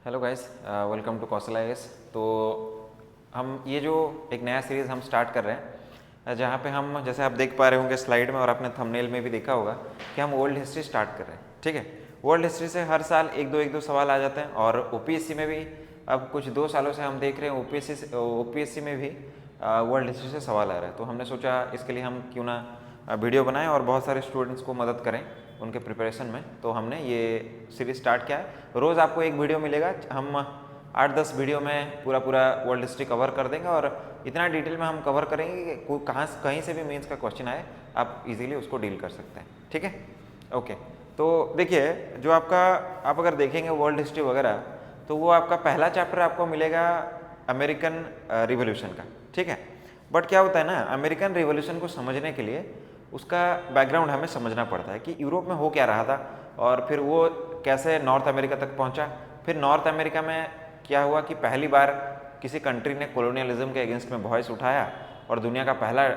Hello guys, welcome to Kaushal IAS. तो हम ये जो एक नया सीरीज़ हम स्टार्ट कर रहे हैं, जहाँ पे हम जैसे आप देख पा रहे होंगे स्लाइड में और आपने थंबनेल में भी देखा होगा कि हम वर्ल्ड हिस्ट्री स्टार्ट कर रहे हैं। ठीक है, वर्ल्ड हिस्ट्री से हर साल एक दो सवाल आ जाते हैं और ओपीएससी में भी अब कुछ 2 सालों से हम देख रहे हैं ओपीएससी में भी वर्ल्ड हिस्ट्री से सवाल आ रहा है। तो हमने सोचा इसके लिए हम क्यों ना वीडियो बनाएं और बहुत सारे स्टूडेंट्स को मदद करें उनके प्रिपरेशन में। तो हमने ये सीरीज स्टार्ट किया है। रोज़ आपको एक वीडियो मिलेगा, हम 8-10 वीडियो में पूरा वर्ल्ड हिस्ट्री कवर कर देंगे और इतना डिटेल में हम कवर करेंगे कि कहीं से भी मेंस का क्वेश्चन आए आप इजीली उसको डील कर सकते हैं। ठीक है, ओके। तो देखिए, जो आप अगर देखेंगे वर्ल्ड हिस्ट्री वगैरह, तो वो आपका पहला चैप्टर आपको मिलेगा अमेरिकन रिवोल्यूशन का। ठीक है, बट क्या होता है ना, अमेरिकन रिवोल्यूशन को समझने के लिए उसका बैकग्राउंड हमें समझना पड़ता है कि यूरोप में हो क्या रहा था और फिर वो कैसे नॉर्थ अमेरिका तक पहुंचा। फिर नॉर्थ अमेरिका में क्या हुआ कि पहली बार किसी कंट्री ने कॉलोनियलिज्म के अगेंस्ट में वॉइस उठाया और दुनिया का पहला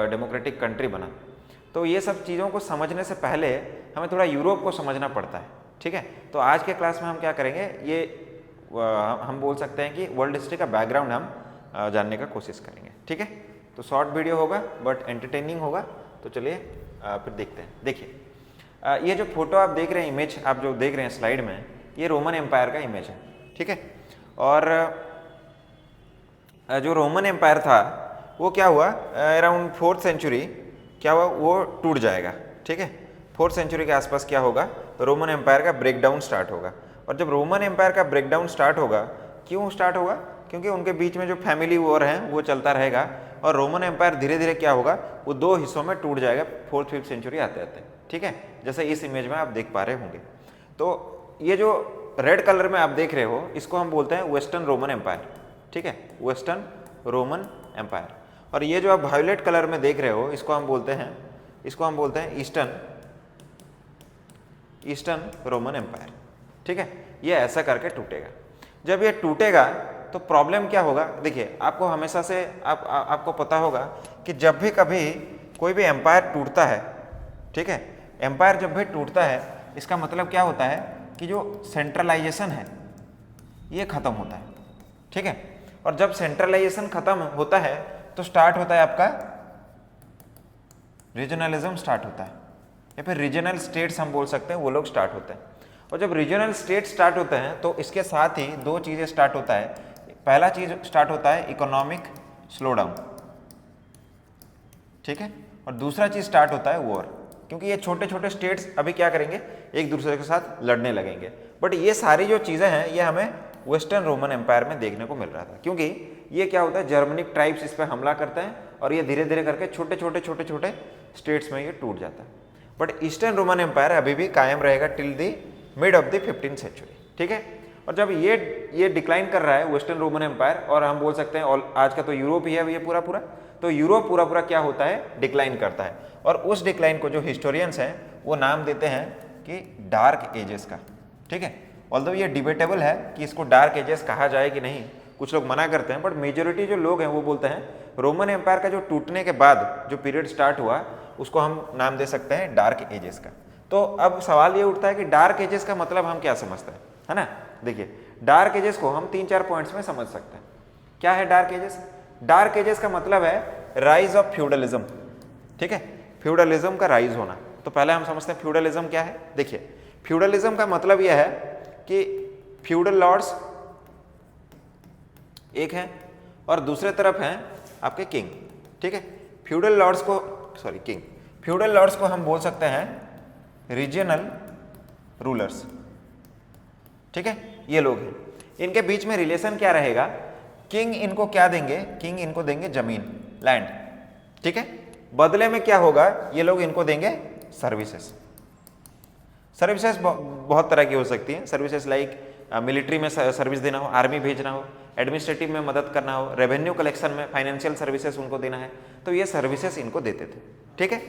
डेमोक्रेटिक कंट्री बना। तो ये सब चीज़ों को समझने से पहले हमें थोड़ा यूरोप को समझना पड़ता है। ठीक है, तो आज के क्लास में हम क्या करेंगे, ये हम बोल सकते हैं कि वर्ल्ड हिस्ट्री का बैकग्राउंड हम जानने का कोशिश करेंगे। ठीक है, तो शॉर्ट वीडियो होगा बट एंटरटेनिंग होगा। तो चलिए फिर देखते हैं। देखिए, ये जो फोटो आप देख रहे हैं, इमेज आप जो देख रहे हैं स्लाइड में, ये रोमन एम्पायर का इमेज है। ठीक है, और जो रोमन एम्पायर था वो क्या हुआ, अराउंड 4th सेंचुरी क्या हुआ, वो टूट जाएगा। ठीक है, 4th सेंचुरी के आसपास क्या होगा, रोमन एम्पायर का ब्रेकडाउन स्टार्ट होगा। और जब रोमन एम्पायर का ब्रेकडाउन स्टार्ट होगा, क्यों स्टार्ट होगा, क्योंकि उनके बीच में जो फैमिली वॉर है वो चलता रहेगा और रोमन एम्पायर धीरे धीरे क्या होगा, वो 2 हिस्सों में टूट जाएगा 4th-5th सेंचुरी आते आते। ठीक है, जैसे इस इमेज में आप देख पा रहे होंगे। तो ये जो रेड कलर में आप देख रहे हो, इसको हम बोलते हैं वेस्टर्न रोमन एम्पायर। ठीक है, वेस्टर्न रोमन एम्पायर। और ये जो आप वायलेट कलर में देख रहे हो, इसको हम बोलते हैं ईस्टर्न रोमन एम्पायर। ठीक है, ये ऐसा करके टूटेगा। जब ये टूटेगा तो प्रॉब्लम क्या होगा, देखिए आपको हमेशा से आपको पता होगा कि जब भी कभी कोई भी एम्पायर टूटता है, ठीक है, एम्पायर जब भी टूटता है इसका मतलब क्या होता है कि जो सेंट्रलाइजेशन है ये खत्म होता है। ठीक है, और जब सेंट्रलाइजेशन खत्म होता है तो स्टार्ट होता है आपका रीजनलिज्म स्टार्ट होता है, या फिर रीजनल स्टेट्स हम बोल सकते हैं, वो लोग स्टार्ट होते हैं। और जब रीजनल स्टेट स्टार्ट होते हैं तो इसके साथ ही 2 चीज़ें स्टार्ट होता है। पहला चीज स्टार्ट होता है इकोनॉमिक स्लो डाउन। ठीक है, और दूसरा चीज स्टार्ट होता है वॉर, क्योंकि ये छोटे छोटे स्टेट्स अभी क्या करेंगे, एक दूसरे के साथ लड़ने लगेंगे। बट ये सारी जो चीज़ें हैं ये हमें वेस्टर्न रोमन एम्पायर में देखने को मिल रहा था, क्योंकि ये क्या होता है, जर्मनिक ट्राइब्स इस पर हमला करते हैं और ये धीरे धीरे करके छोटे छोटे स्टेट्स में ये टूट जाता है। बट ईस्टर्न रोमन एम्पायर अभी भी कायम रहेगा till the mid of the 15th century. ठीक है, और जब ये डिक्लाइन कर रहा है वेस्टर्न रोमन एम्पायर, और हम बोल सकते हैं आज का तो यूरोप ही है ये पूरा, तो यूरोप पूरा क्या होता है, डिक्लाइन करता है। और उस डिक्लाइन को जो हिस्टोरियंस हैं वो नाम देते हैं कि डार्क एजेस का। ठीक है, ऑल्दो ये डिबेटेबल है कि इसको डार्क एजेस कहा जाए कि नहीं, कुछ लोग मना करते हैं, बट मेजोरिटी जो लोग हैं वो बोलते हैं रोमन एम्पायर का जो टूटने के बाद जो पीरियड स्टार्ट हुआ उसको हम नाम दे सकते हैं डार्क एजेस का। तो अब सवाल ये उठता है कि डार्क एजेस का मतलब हम क्या समझते हैं, है ना। देखिए, डार्क एजेस को हम 3-4 पॉइंट्स में समझ सकते हैं। क्या है डार्क एजेस? डार्क एजेस का मतलब है राइज ऑफ फ्यूडलिज्म। ठीक है, फ्यूडलिज्म का राइज होना। तो पहले हम समझते हैं फ्यूडलिज्म क्या है। देखिए, फ्यूडलिज्म का मतलब यह है कि फ्यूडल लॉर्ड्स एक हैं और दूसरे तरफ हैं आपके किंग। ठीक है, फ्यूडल लॉर्ड्स को हम बोल सकते हैं रीजनल रूलर्स। ठीक है, ये लोग हैं। इनके बीच में रिलेशन क्या रहेगा, किंग इनको क्या देंगे, किंग इनको देंगे जमीन, लैंड। ठीक है, बदले में क्या होगा, ये लोग इनको देंगे सर्विसेज। सर्विसेज बहुत तरह की हो सकती हैं। सर्विसेज लाइक मिलिट्री में सर्विस देना हो, आर्मी भेजना हो, एडमिनिस्ट्रेटिव में मदद करना हो, रेवेन्यू कलेक्शन में फाइनेंशियल सर्विसेज उनको देना है, तो ये सर्विसेज इनको देते थे। ठीक है,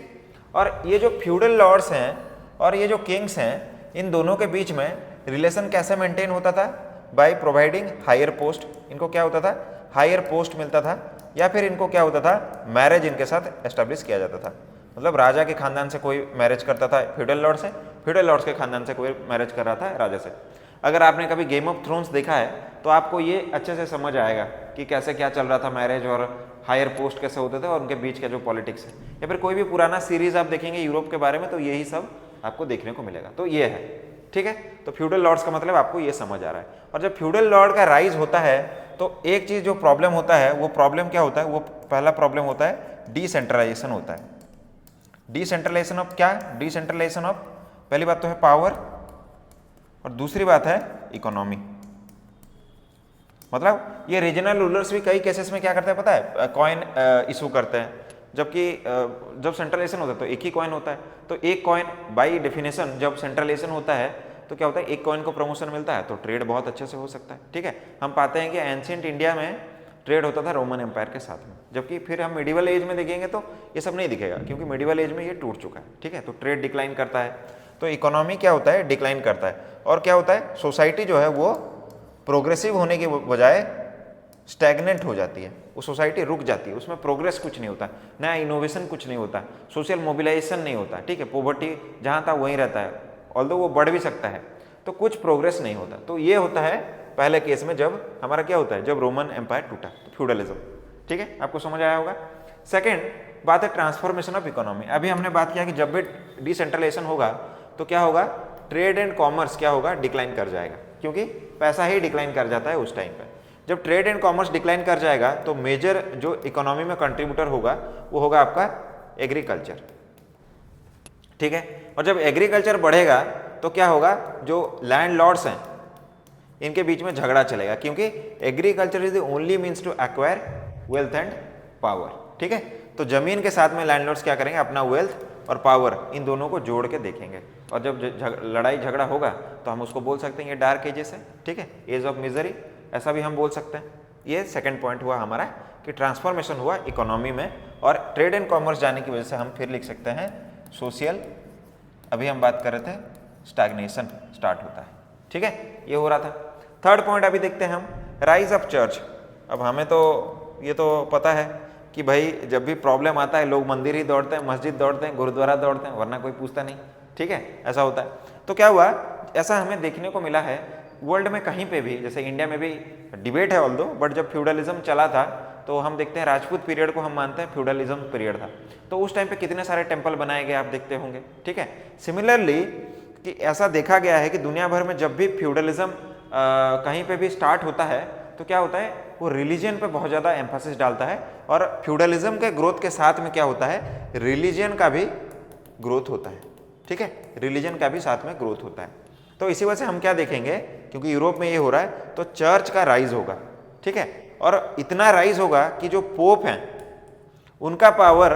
और ये जो फ्यूडल लॉर्ड्स हैं और ये जो किंग्स हैं, इन दोनों के बीच में रिलेशन कैसे मेंटेन होता था, बाय प्रोवाइडिंग हायर पोस्ट। इनको क्या होता था, हायर पोस्ट मिलता था, या फिर इनको क्या होता था, मैरिज इनके साथ एस्टेब्लिश किया जाता था। मतलब राजा के खानदान से कोई मैरिज करता था फ्यूडल लॉर्ड से, फ्यूडल लॉर्ड्स के खानदान से कोई मैरिज कर रहा था राजा से। अगर आपने कभी गेम ऑफ थ्रोन्स देखा है तो आपको ये अच्छे से समझ आएगा कि कैसे क्या चल रहा था मैरिज और हायर पोस्ट कैसे होते थे और उनके बीच का जो पॉलिटिक्स है। या फिर कोई भी पुराना सीरीज आप देखेंगे यूरोप के बारे में तो यही सब आपको देखने को मिलेगा। तो ये है, ठीक है। तो फ्यूडल लॉर्ड्स का मतलब आपको ये समझ आ रहा है। और जब फ्यूडल लॉर्ड का राइज होता है तो एक चीज जो प्रॉब्लम होता है, वो प्रॉब्लम क्या होता है, वो पहला प्रॉब्लम होता है डिसेंट्रलाइजेशन होता है। डिसेंट्रलाइजेशन ऑफ क्या, डिसेंट्रलाइजेशन ऑफ पहली बात तो है पावर और दूसरी बात है इकोनॉमी। मतलब ये रीजनल रूलर्स भी कई केसेस में क्या करते हैं पता है, कॉइन इशू करते हैं। जबकि जब सेंट्रलाइजेशन होता है तो एक ही कॉइन होता है। तो एक कॉइन बाय डेफिनेशन जब सेंट्रलाइजेशन होता है तो क्या होता है, एक कॉइन को प्रमोशन मिलता है तो ट्रेड बहुत अच्छे से हो सकता है, ठीक है। हम पाते हैं कि एंशिएंट इंडिया में ट्रेड होता था रोमन एम्पायर के साथ में, जबकि फिर हम मिडिवल एज में देखेंगे तो ये सब नहीं दिखेगा क्योंकि मिडिवल एज में ये टूट चुका है, ठीक है। तो ट्रेड डिक्लाइन करता है, तो इकोनॉमी क्या होता है, डिक्लाइन करता है। और क्या होता है, सोसाइटी जो है वो प्रोग्रेसिव होने के बजाय स्टैग्नेंट हो जाती है, वो सोसाइटी रुक जाती है, उसमें प्रोग्रेस कुछ नहीं होता, नया इनोवेशन कुछ नहीं होता, सोशल मोबिलाइजेशन नहीं होता, ठीक है। पॉवर्टी जहाँ था वहीं रहता है, ऑल्दो वो बढ़ भी सकता है, तो कुछ प्रोग्रेस नहीं होता। तो ये होता है पहले केस में जब हमारा क्या होता है, जब रोमन एम्पायर टूटा, तो फ्यूडलिज्म, ठीक है। आपको समझ आया होगा। सेकेंड बात है ट्रांसफॉर्मेशन ऑफ इकोनॉमी। अभी हमने बात किया कि जब भी डिसेंट्रलाइजेशन होगा तो क्या होगा, ट्रेड एंड कॉमर्स क्या होगा, डिक्लाइन कर जाएगा, क्योंकि पैसा ही डिक्लाइन कर जाता है उस टाइम पे। जब ट्रेड एंड कॉमर्स डिक्लाइन कर जाएगा तो मेजर जो इकोनॉमी में कंट्रीब्यूटर होगा वो होगा आपका एग्रीकल्चर, ठीक है। और जब एग्रीकल्चर बढ़ेगा तो क्या होगा, जो लैंड लॉर्ड्स हैं इनके बीच में झगड़ा चलेगा, क्योंकि agriculture is the only means to acquire wealth and power, ठीक है। तो जमीन के साथ में लैंडलॉर्ड्स क्या करेंगे, अपना वेल्थ और पावर इन दोनों को जोड़ के देखेंगे। और जब लड़ाई झगड़ा होगा तो हम उसको बोल सकते हैं ये डार्क एजेस है, ठीक है, एज ऑफ मिजरी, ऐसा भी हम बोल सकते हैं। ये सेकंड पॉइंट हुआ हमारा कि ट्रांसफॉर्मेशन हुआ इकोनॉमी में, और ट्रेड एंड कॉमर्स जाने की वजह से हम फिर लिख सकते हैं सोशल, अभी हम बात कर रहे थे स्टैग्नेशन स्टार्ट होता है, ठीक है, ये हो रहा था। थर्ड पॉइंट अभी देखते हैं हम, राइज ऑफ चर्च। अब हमें तो ये तो पता है कि भाई जब भी प्रॉब्लम आता है लोग मंदिर ही दौड़ते हैं, मस्जिद दौड़ते हैं, गुरुद्वारा दौड़ते हैं, वरना कोई पूछता नहीं, ठीक है, ऐसा होता है। तो क्या हुआ, ऐसा हमें देखने को मिला है वर्ल्ड में कहीं पे भी, जैसे इंडिया में भी डिबेट है ऑल्दो, बट जब फ्यूडलिज्म चला था तो हम देखते हैं राजपूत पीरियड को हम मानते हैं फ्यूडलिज्म पीरियड था, तो उस टाइम पे कितने सारे टेम्पल बनाए गए आप देखते होंगे, ठीक है। सिमिलरली कि ऐसा देखा गया है कि दुनिया भर में जब भी फ्यूडलिज्म कहीं पे भी स्टार्ट होता है तो क्या होता है, वो रिलीजन पे बहुत ज़्यादा एम्फेसिस डालता है, और फ्यूडलिज्म के ग्रोथ के साथ में क्या होता है, रिलीजन का भी ग्रोथ होता है, ठीक है, रिलीजन का भी साथ में ग्रोथ होता है। तो इसी वजह से हम क्या देखेंगे, क्योंकि यूरोप में ये हो रहा है तो चर्च का राइज होगा, ठीक है, और इतना राइज होगा कि जो पोप हैं उनका पावर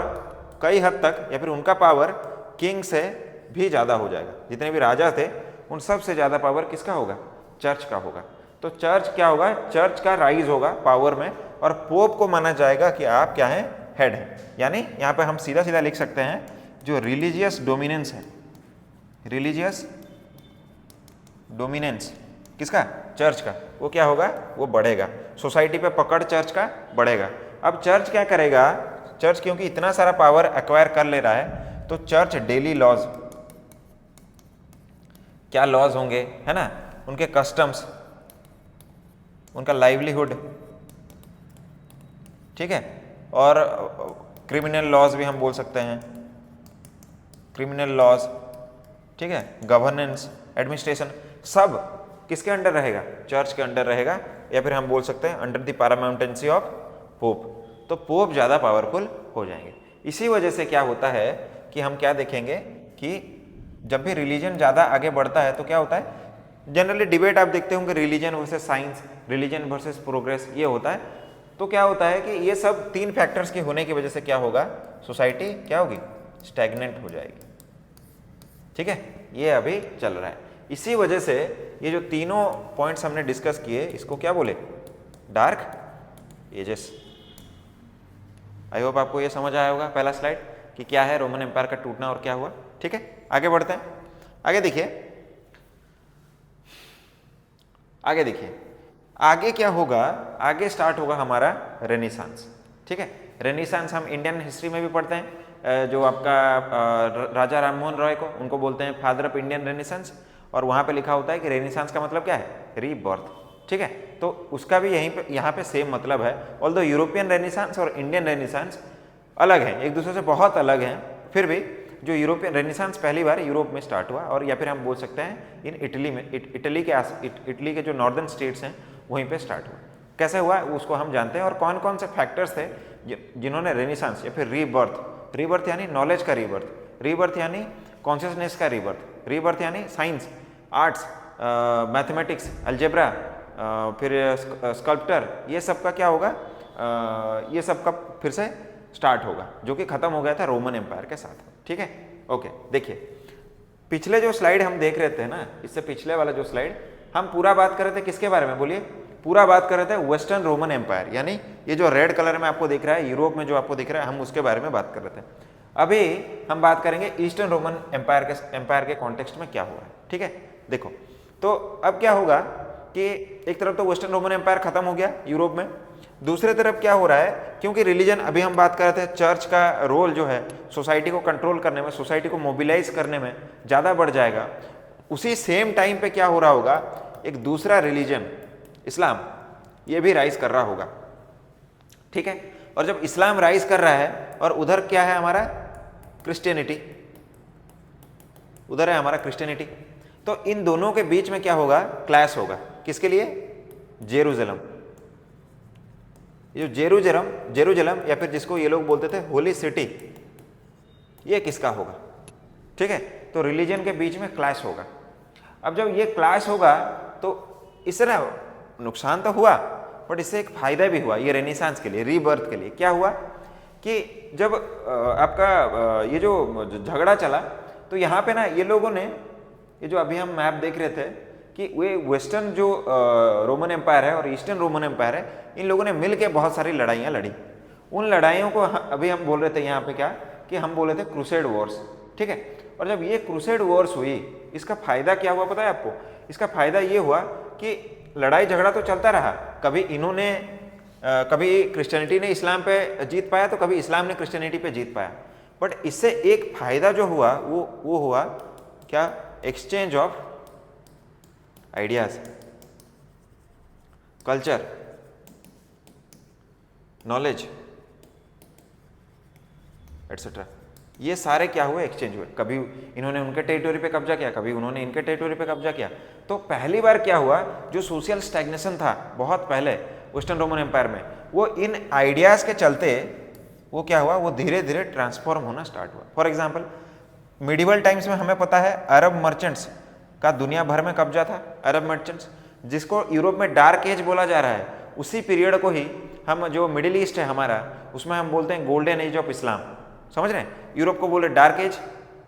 कई हद तक, या फिर उनका पावर किंग से भी ज़्यादा हो जाएगा। जितने भी राजा थे उन सब से ज़्यादा पावर किसका होगा, चर्च का होगा। तो चर्च क्या होगा, चर्च का राइज होगा पावर में, और पोप को माना जाएगा कि आप क्या हैं, हेड हैं। यानी यहाँ पे हम सीधा सीधा लिख सकते हैं जो रिलीजियस डोमिनेंस है, रिलीजियस डोमिनेंस किसका, चर्च का, वो क्या होगा, वो बढ़ेगा, सोसाइटी पे पकड़ चर्च का बढ़ेगा। अब चर्च क्या करेगा, चर्च क्योंकि इतना सारा पावर एक्वायर कर ले रहा है तो चर्च डेली लॉज, क्या लॉज होंगे, है ना, उनके कस्टम्स, उनका लाइवलीहुड, ठीक है, और क्रिमिनल लॉज भी हम बोल सकते हैं, क्रिमिनल लॉज, ठीक है, गवर्नेंस, एडमिनिस्ट्रेशन, सब किसके अंडर रहेगा, चर्च के अंडर रहेगा, या फिर हम बोल सकते हैं अंडर द पैरामाउंटेंसी ऑफ पोप। तो पोप ज़्यादा पावरफुल हो जाएंगे। इसी वजह से क्या होता है कि हम क्या देखेंगे कि जब भी रिलीजन ज़्यादा आगे बढ़ता है तो क्या होता है, जनरली डिबेट आप देखते होंगे religion versus science, religion versus progress, ये होता है। तो क्या होता है कि ये सब तीन फैक्टर्स के होने की वजह से क्या होगा, सोसाइटी क्या होगी, स्टैग्नेंट हो जाएगी, ठीक है, ये अभी चल रहा है। इसी वजह से ये जो तीनों पॉइंट्स हमने डिस्कस किए इसको क्या बोले, डार्क एजेस। आई होप आपको ये समझ आया होगा पहला स्लाइड कि क्या है रोमन एम्पायर का टूटना और क्या हुआ, ठीक है। आगे बढ़ते हैं, आगे देखिए, आगे देखिए, आगे क्या होगा, आगे स्टार्ट होगा हमारा रेनेसांस, ठीक है। रेनेसांस हम इंडियन हिस्ट्री में भी पढ़ते हैं, जो आपका राजा राममोहन रॉय को, उनको बोलते हैं फादर ऑफ इंडियन रेनेसांस। और वहाँ पे लिखा होता है कि रेनेसांस का मतलब क्या है, रीबर्थ। ठीक है, तो उसका भी यहीं पे यहाँ पे सेम मतलब है। ऑल्दो यूरोपियन रेनेसांस और इंडियन रेनेसांस अलग हैं, एक दूसरे से बहुत अलग हैं, फिर भी जो यूरोपियन रेनेसांस पहली बार यूरोप में स्टार्ट हुआ, और या फिर हम बोल सकते हैं इन इटली में, इटली के जो नॉर्दर्न स्टेट्स हैं वहीं पे स्टार्ट हुआ। कैसे हुआ उसको हम जानते हैं, और कौन कौन से फैक्टर्स थे जिन्होंने रेनेसांस या फिर रीबर्थ यानी नॉलेज का रीबर्थ यानी कॉन्शियसनेस का रीबर्थ यानी साइंस, आर्ट्स, मैथमेटिक्स, अलजेब्रा, फिर स्कल्प्टर, ये सब का क्या होगा, ये सब का फिर से स्टार्ट होगा, जो कि खत्म हो गया था रोमन एम्पायर के साथ। ठीक है, ओके। देखिए पिछले जो स्लाइड हम देख रहे थे ना, इससे पिछले वाला जो स्लाइड, हम पूरा बात कर रहे थे किसके बारे में, बोलिए, पूरा बात कर रहे थे वेस्टर्न रोमन एम्पायर, यानी ये जो रेड कलर में आपको दिख रहा है, यूरोप में जो आपको दिख रहा है, हम उसके बारे में बात कर रहे थे। अभी हम बात करेंगे ईस्टर्न रोमन एम्पायर के कॉन्टेक्स्ट में क्या हुआ है। ठीक है, देखो तो अब क्या होगा कि एक तरफ तो वेस्टर्न रोमन एम्पायर खत्म हो गया यूरोप में, दूसरे तरफ क्या हो रहा है, क्योंकि रिलीजन, अभी हम बात कर रहे थे चर्च का रोल जो है सोसाइटी को कंट्रोल करने में, सोसाइटी को मोबिलाइज करने में ज़्यादा बढ़ जाएगा। उसी सेम टाइम पे क्या हो रहा होगा, एक दूसरा रिलीजन इस्लाम, ये भी राइज कर रहा होगा। ठीक है, और जब इस्लाम राइज कर रहा है और उधर क्या है हमारा क्रिश्चियनिटी, उधर है हमारा क्रिश्चियनिटी, तो इन दोनों के बीच में क्या होगा, क्लैश होगा। किसके लिए, जेरूसलम, ये जेरूसलम या फिर जिसको ये लोग बोलते थे होली सिटी, ये किसका होगा। ठीक है, तो रिलीजन के बीच में क्लैश होगा। अब जब ये क्लैश होगा तो इससे ना नुकसान तो हुआ, बट इससे एक फायदा भी हुआ ये रेनेसांस के लिए, रीबर्थ के लिए। क्या हुआ कि जब आपका ये जो झगड़ा चला, तो यहाँ पे ना ये लोगों ने, ये जो अभी हम मैप देख रहे थे कि वे वेस्टर्न जो रोमन एम्पायर है और ईस्टर्न रोमन एम्पायर है, इन लोगों ने मिल के बहुत सारी लड़ाइयाँ लड़ी। उन लड़ाइयों को अभी हम बोल रहे थे यहाँ पे क्या, कि हम बोल रहे थे क्रूसेड वॉर्स। ठीक है, और जब ये क्रूसेड वॉर्स हुई, इसका फायदा क्या हुआ पता है आपको, इसका फायदा ये हुआ कि लड़ाई झगड़ा तो चलता रहा, कभी इन्होंने कभी क्रिश्चियनिटी ने इस्लाम पे जीत पाया, तो कभी इस्लाम ने क्रिश्चियनिटी पे जीत पाया, बट इससे एक फायदा जो हुआ वो हुआ क्या, exchange of ideas, culture, knowledge etcetera, ये सारे क्या हुए, एक्सचेंज हुए। कभी इन्होंने उनके टेरिटोरी पे कब्जा किया, कभी उन्होंने इनके टेरिटोरी पे कब्जा किया। तो पहली बार क्या हुआ, जो सोशल स्टैग्नेशन था बहुत पहले वेस्टर्न रोमन एम्पायर में, वो इन आइडियाज के चलते वो क्या हुआ, वो धीरे धीरे ट्रांसफॉर्म होना स्टार्ट हुआ। फॉर एग्जाम्पल मिडिवल टाइम्स में हमें पता है अरब मर्चेंट्स का दुनिया भर में कब्जा था। अरब मर्चेंट्स, जिसको यूरोप में डार्क एज बोला जा रहा है, उसी पीरियड को ही हम, जो मिडिल ईस्ट है हमारा, उसमें हम बोलते हैं गोल्डन एज ऑफ इस्लाम। समझ रहे हैं, यूरोप को बोल रहे डार्क एज,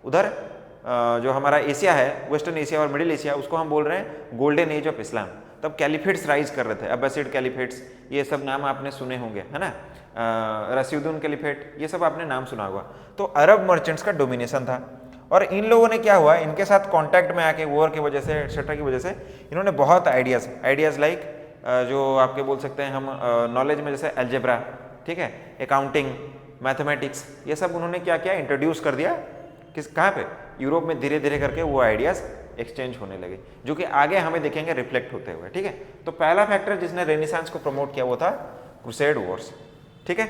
उधर जो हमारा एशिया है, वेस्टर्न एशिया और मिडिल एशिया, उसको हम बोल रहे हैं गोल्डन एज ऑफ इस्लाम। तब कैलिफेट्स राइज कर रहे थे, अब्बासिड कैलिफेट्स, ये सब नाम आपने सुने होंगे, है ना, रशीदुन कैलिफेट, ये सब आपने नाम सुना होगा। तो अरब मर्चेंट्स का डोमिनेशन था, और इन लोगों ने क्या हुआ, इनके साथ कांटेक्ट में आके वॉर की वजह से, एटसेट्रा की वजह से, इन्होंने बहुत आइडियाज़ लाइक जो आपके बोल सकते हैं हम नॉलेज में, जैसे अलजेब्रा, ठीक है, अकाउंटिंग, मैथमेटिक्स, ये सब उन्होंने क्या किया, इंट्रोड्यूस कर दिया। कहाँ पे, यूरोप में धीरे धीरे करके वो आइडियाज़ एक्सचेंज होने लगे, जो कि आगे हमें देखेंगे रिफ्लेक्ट होते हुए। ठीक है, तो पहला फैक्टर जिसने रेनेसांस को प्रमोट किया वो था क्रूसेड वॉर्स। ठीक है,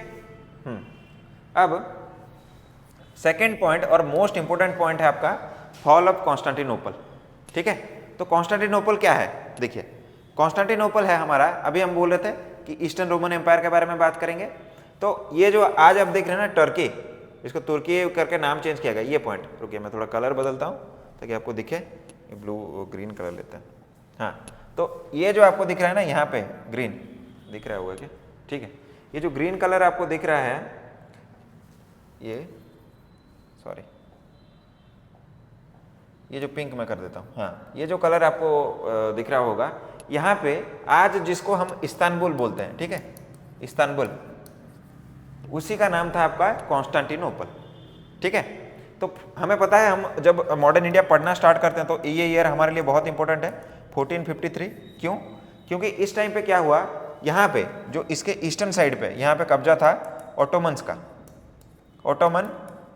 अब सेकेंड पॉइंट और मोस्ट इंपोर्टेंट पॉइंट है आपका फॉल ऑफ कॉन्स्टेंटिनोपल। ठीक है, तो कॉन्स्टेंटिनोपल क्या है, देखिए कॉन्स्टेंटिनोपल है हमारा, अभी हम बोल रहे थे कि ईस्टर्न रोमन एम्पायर के बारे में बात करेंगे। तो ये जो आज आप देख रहे हैं ना टर्की, इसको तुर्की करके नाम चेंज किया गया, ये पॉइंट, रुकिए मैं थोड़ा कलर बदलता हूँ ताकि आपको दिखे, ब्लू ग्रीन कलर लेते हैं। हाँ, तो ये जो आपको दिख रहा है ना यहाँ पे ग्रीन दिख रहा होगा क्या, ठीक है, ये जो ग्रीन कलर आपको दिख रहा है, ये सॉरी, ये जो पिंक मैं कर देता हूँ, हाँ, ये जो कलर आपको दिख रहा होगा यहाँ पे, आज जिसको हम इस्तांबुल बोलते हैं, ठीक है, इस्तांबुल, उसी का नाम था आपका कॉन्स्टेंटिनोपल। ठीक है, तो हमें पता है, हम जब मॉडर्न इंडिया पढ़ना स्टार्ट करते हैं तो ये ईयर हमारे लिए बहुत इंपॉर्टेंट है, 1453। क्यों, क्योंकि इस टाइम पे क्या हुआ, यहाँ पे जो इसके ईस्टर्न साइड पे यहाँ पे कब्जा था ऑटोमन्स का, ऑटोमन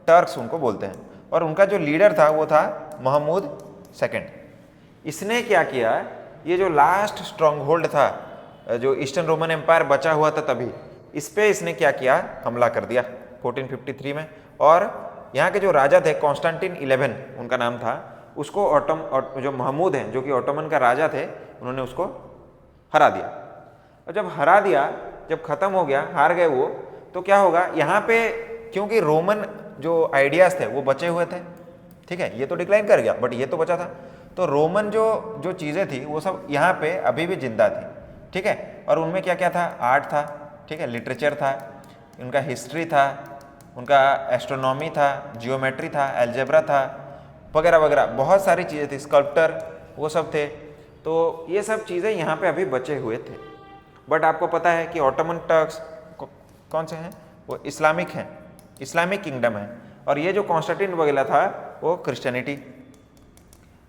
टर्क्स उनको बोलते हैं, और उनका जो लीडर था वो था महमूद सेकंड। इसने क्या किया, ये जो लास्ट स्ट्रॉन्ग होल्ड था, जो ईस्टर्न रोमन एम्पायर बचा हुआ था तभी, इस पे इसने क्या किया, हमला कर दिया 1453 में। और यहाँ के जो राजा थे कॉन्स्टेंटिन 11 उनका नाम था, उसको जो महमूद हैं जो कि ऑटोमन का राजा थे, उन्होंने उसको हरा दिया। और जब हरा दिया, जब खत्म हो गया, हार गए वो, तो क्या होगा यहाँ पे, क्योंकि रोमन जो आइडियाज थे वो बचे हुए थे, ठीक है, ये तो डिक्लाइन कर गया बट ये तो बचा था, तो रोमन जो चीज़ें थी वो सब यहाँ पे अभी भी जिंदा थी, ठीक है। और उनमें क्या क्या था, आर्ट था, ठीक है, लिटरेचर था, उनका हिस्ट्री था, उनका एस्ट्रोनॉमी था, जियोमेट्री था, एल्जेब्रा था, वगैरह वगैरह, बहुत सारी चीज़ें थी, स्कल्प्टर वो सब थे। तो ये सब चीज़ें यहाँ पे अभी बचे हुए थे। बट आपको पता है कि ऑटोमन टर्क्स कौन से हैं, वो इस्लामिक हैं, इस्लामिक किंगडम है, और ये जो कॉन्स्टेंटिन वगैरह था वो क्रिश्चियनिटी।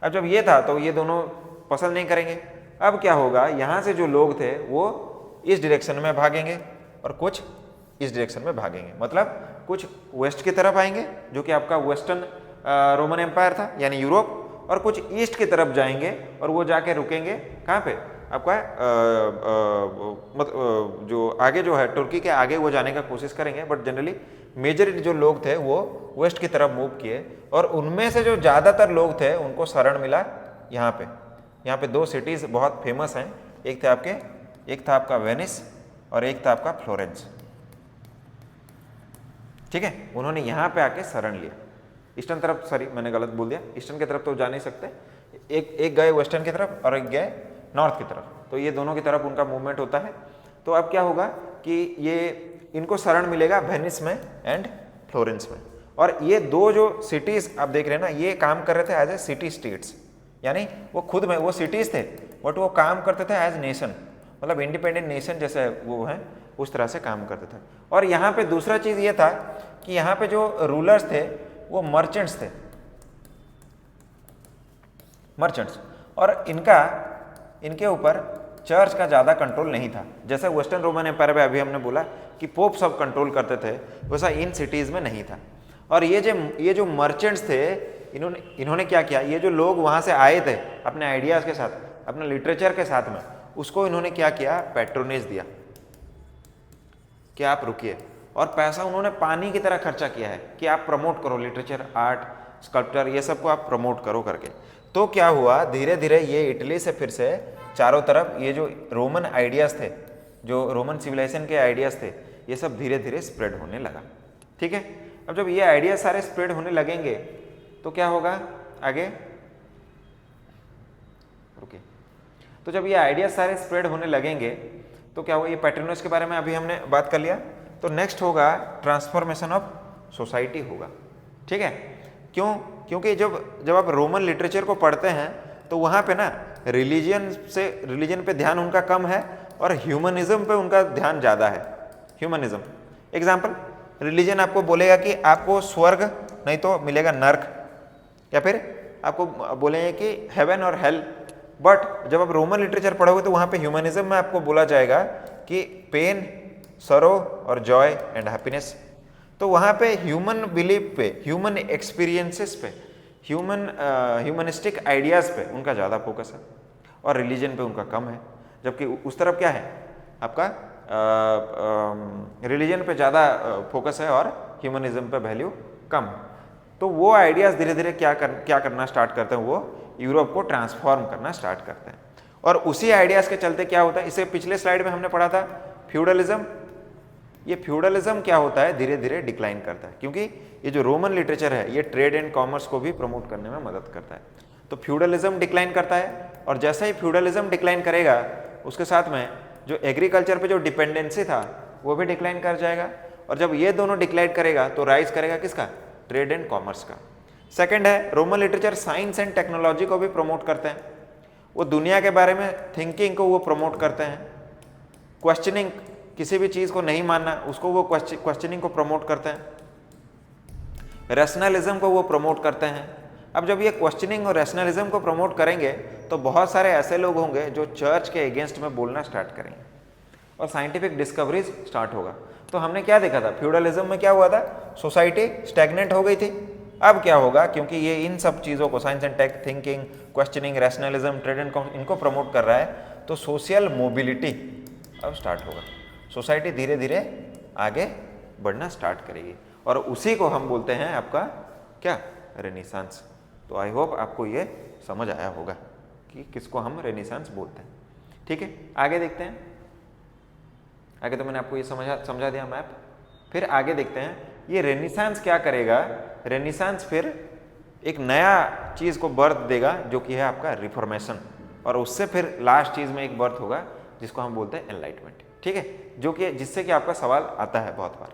अब जब ये था तो ये दोनों पसंद नहीं करेंगे। अब क्या होगा, यहाँ से जो लोग थे वो इस डायरेक्शन में भागेंगे और कुछ इस डायरेक्शन में भागेंगे, मतलब कुछ वेस्ट की तरफ आएंगे जो कि आपका वेस्टर्न रोमन एम्पायर था यानी यूरोप, और कुछ ईस्ट की तरफ जाएंगे और वो जाके रुकेंगे कहाँ पे, आपका जो आगे जो है तुर्की के आगे वो जाने का कोशिश करेंगे। बट जनरली मेजरिटी जो लोग थे वो वेस्ट की तरफ मूव किए, और उनमें से जो ज़्यादातर लोग थे उनको शरण मिला यहाँ पे। यहाँ पे दो सिटीज़ बहुत फेमस हैं, एक था आपका वेनिस और एक था आपका फ्लोरेंस, ठीक है। उन्होंने यहाँ पे आके शरण लिया। ईस्टर्न तरफ, सॉरी मैंने गलत बोल दिया, ईस्टर्न की तरफ तो जा नहीं सकते, एक गए वेस्टर्न की तरफ और एक गए नॉर्थ की तरफ, तो ये दोनों की तरफ उनका मूवमेंट होता है। तो अब क्या होगा कि ये इनको शरण मिलेगा वेनिस में एंड फ्लोरेंस में। और ये दो जो सिटीज़ आप देख रहे हैं ना, ये काम कर रहे थे एज ए सिटी स्टेट्स, यानी वो खुद में वो सिटीज़ थे बट वो काम करते थे एज नेशन, मतलब इंडिपेंडेंट नेशन जैसे वो हैं उस तरह से काम करते थे। और यहाँ पे दूसरा चीज़ ये था कि यहाँ पे जो रूलर्स थे वो मर्चेंट्स थे, मर्चेंट्स, और इनके ऊपर चर्च का ज़्यादा कंट्रोल नहीं था। जैसे वेस्टर्न रोमन एम्पायर में अभी हमने बोला कि पोप सब कंट्रोल करते थे, वैसा इन सिटीज़ में नहीं था। और ये जो मर्चेंट्स थे, इन्होंने क्या किया, ये जो लोग वहाँ से आए थे अपने आइडियाज़ के साथ, अपने लिटरेचर के साथ में, उसको इन्होंने क्या किया, पैट्रोनेज दिया कि आप रुकिए, और पैसा उन्होंने पानी की तरह खर्चा किया है कि आप प्रमोट करो लिटरेचर, आर्ट, स्कल्पचर, ये सब को आप प्रमोट करो करके। तो क्या हुआ, धीरे धीरे ये इटली से फिर से चारों तरफ ये जो रोमन आइडियाज़ थे, जो रोमन सिविलाइजेशन के आइडियाज़ थे, ये सब धीरे धीरे स्प्रेड होने लगा, ठीक है। अब जब ये आइडियाज सारे स्प्रेड होने लगेंगे तो क्या होगा आगे, रुकिए, तो जब ये आइडियाज सारे स्प्रेड होने लगेंगे तो क्या होगा, ये पैट्रोनेज के बारे में अभी हमने बात कर लिया। तो नेक्स्ट होगा ट्रांसफॉर्मेशन ऑफ सोसाइटी होगा, ठीक है। क्योंकि जब आप रोमन लिटरेचर को पढ़ते हैं तो वहाँ पे ना रिलीजन पे ध्यान उनका कम है और ह्यूमनिज्म पे उनका ध्यान ज़्यादा है। ह्यूमनिज्म, एग्जाम्पल, रिलीजन आपको बोलेगा कि आपको स्वर्ग नहीं तो मिलेगा नर्क, या फिर आपको बोलेंगे कि हेवन और हेल। बट जब आप रोमन लिटरेचर पढ़ोगे तो वहाँ पे ह्यूमनिज्म में आपको बोला जाएगा कि पेन, सरो और जॉय एंड हैप्पीनेस। तो वहाँ पे ह्यूमन बिलीफ पे, ह्यूमन एक्सपीरियंसेस पे, ह्यूमनिस्टिक आइडियाज़ पे उनका ज़्यादा फोकस है और रिलीजन पे उनका कम है। जबकि उस तरफ क्या है, आपका रिलीजन पे ज़्यादा फोकस है और ह्यूमनिज्म पे वैल्यू कम। तो वो आइडियाज़ धीरे धीरे क्या करना स्टार्ट करते हैं, वो यूरोप को ट्रांसफॉर्म करना स्टार्ट करते हैं। और उसी आइडियाज़ के चलते क्या होता है, इसे पिछले स्लाइड में हमने पढ़ा था फ्यूडलिज्म। ये फ्यूडलिज्म क्या होता है, धीरे धीरे डिक्लाइन करता है, क्योंकि ये जो रोमन लिटरेचर है ये ट्रेड एंड कॉमर्स को भी प्रमोट करने में मदद करता है। तो फ्यूडलिज्म डिक्लाइन करता है, और जैसे ही फ्यूडलिज्म डिक्लाइन करेगा उसके साथ में जो एग्रीकल्चर पे जो डिपेंडेंसी था वो भी डिक्लाइन कर जाएगा। और जब ये दोनों डिक्लाइन करेगा तो राइज करेगा किसका, ट्रेड एंड कॉमर्स का। सेकंड है, Roman literature science and technology को भी प्रमोट करते हैं। वो दुनिया के बारे में थिंकिंग को वो प्रमोट करते हैं। क्वेश्चनिंग, किसी भी चीज़ को नहीं मानना, उसको वो क्वेश्चनिंग को प्रमोट करते हैं। रैशनलिज्म को वो प्रमोट करते हैं। अब जब ये क्वेश्चनिंग और रैशनलिज्म को प्रमोट करेंगे तो बहुत सारे ऐसे लोग होंगे जो चर्च के अगेंस्ट में बोलना स्टार्ट करेंगे और साइंटिफिक डिस्कवरीज स्टार्ट होगा। तो हमने क्या देखा था, फ्यूडलिज्म में क्या हुआ था, सोसाइटी स्टैग्नेंट हो गई थी। अब क्या होगा, क्योंकि ये इन सब चीज़ों को science and tech, thinking, questioning, rationalism, trade and इनको प्रमोट कर रहा है, तो सोशल मोबिलिटी अब स्टार्ट होगा। सोसाइटी धीरे धीरे आगे बढ़ना स्टार्ट करेगी और उसी को हम बोलते हैं आपका क्या, रेनेसांस। तो आई होप आपको ये समझ आया होगा कि किसको हम रेनेसांस बोलते हैं। ठीक है, आगे देखते हैं। आगे तो मैंने आपको ये समझा दिया मैप। फिर आगे देखते हैं ये रेनेसांस क्या करेगा। रेनेसांस फिर एक नया चीज़ को बर्थ देगा जो कि है आपका रिफॉर्मेशन, और उससे फिर लास्ट चीज़ में एक बर्थ होगा जिसको हम बोलते हैं एनलाइटमेंट। ठीक है, जो कि जिससे कि आपका सवाल आता है बहुत बार।